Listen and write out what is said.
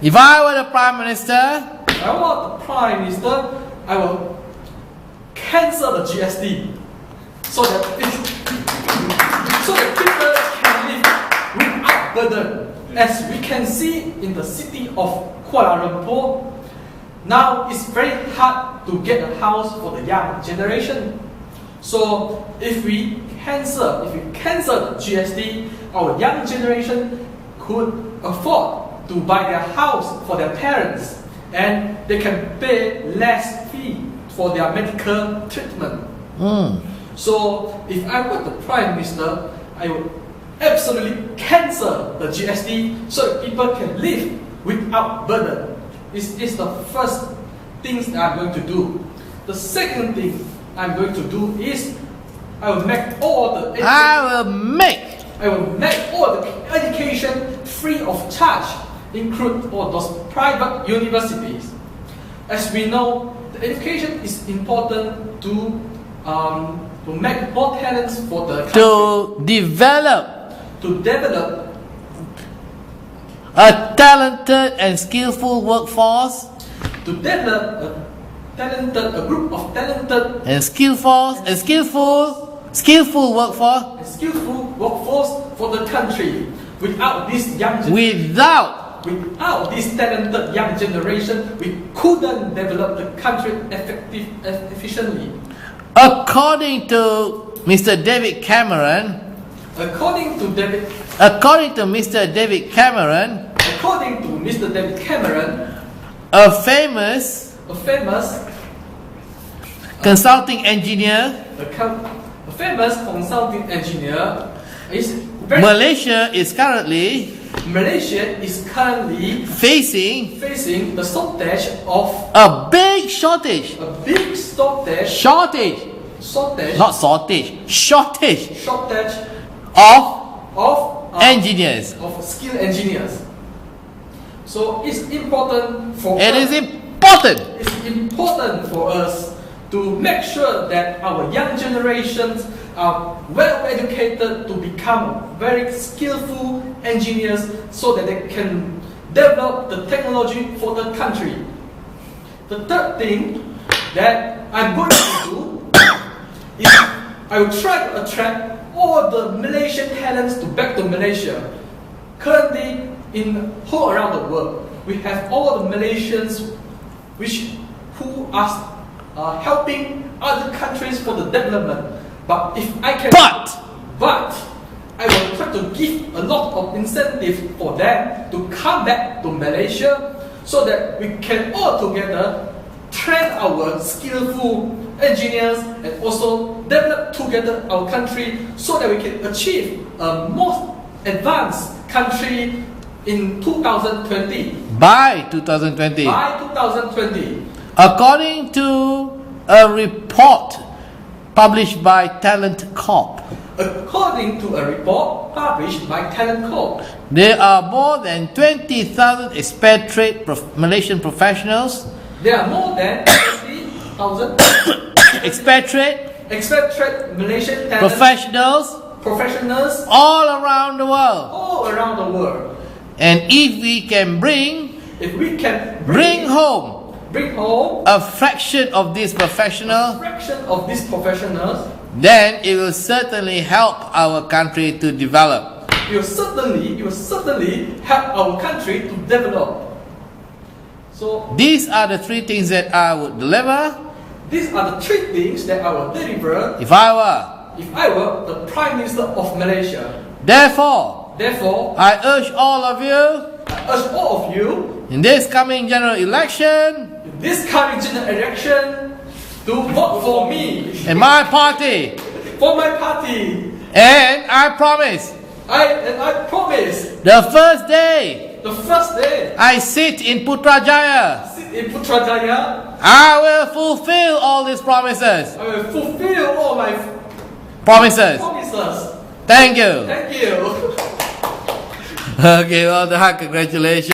If I were the Prime Minister, I want the Prime Minister, I will cancel the GST so that people can live without burden. As we can see in the city of Kuala Lumpur, now it's very hard to get a house for the young generation. So if we cancel the GST, our young generation could afford to buy their house for their parents, and they can pay less fee for their medical treatment. So if I were the Prime Minister, I would absolutely cancel the GST so that people can live without burden. This is the first things that I'm going to do. The second thing I'm going to do is I will make all the education free of charge, include all those private universities. As we know, the education is important to make more talents for the country. to develop To develop a talented and skillful workforce a group of talented and skillful workforce for the country. Without this talented young generation, we couldn't develop the country efficiently. According to Mr. David Cameron, According to Mr. David Cameron, a famous consulting engineer, is Malaysia is currently facing the shortage of a big shortage, of engineers. Of skilled engineers. So it's important for It's important for us to make sure that our young generations are well educated to become very skillful engineers so that they can develop the technology for the country. The third thing that I'm going to do is I will try to attract all the Malaysian talents back to Malaysia. Currently, all around the world, we have all the Malaysians who are helping other countries for the development. But if I can, but I will try to give a lot of incentive for them to come back to Malaysia so that we can all together train our skillful engineers and also develop together our country so that we can achieve a more advanced country in 2020. By 2020. According to a report published by Talent Corp, there are more than 20,000 expatriate Malaysian professionals. There are more than 20,000 expatriate Malaysian professionals all around the world. And if we can bring home a fraction of these professionals, then it will certainly help our country to develop. It will certainly help our country to develop. So these are the three things that I would deliver. These are the three things that I will deliver if I were the Prime Minister of Malaysia. Therefore, I urge all of you in this coming general election to vote for me and my party. And I promise the first day I sit in Putrajaya, I will fulfill all these promises. Promises. Thank you. Thank you. Okay, well done. Congratulations.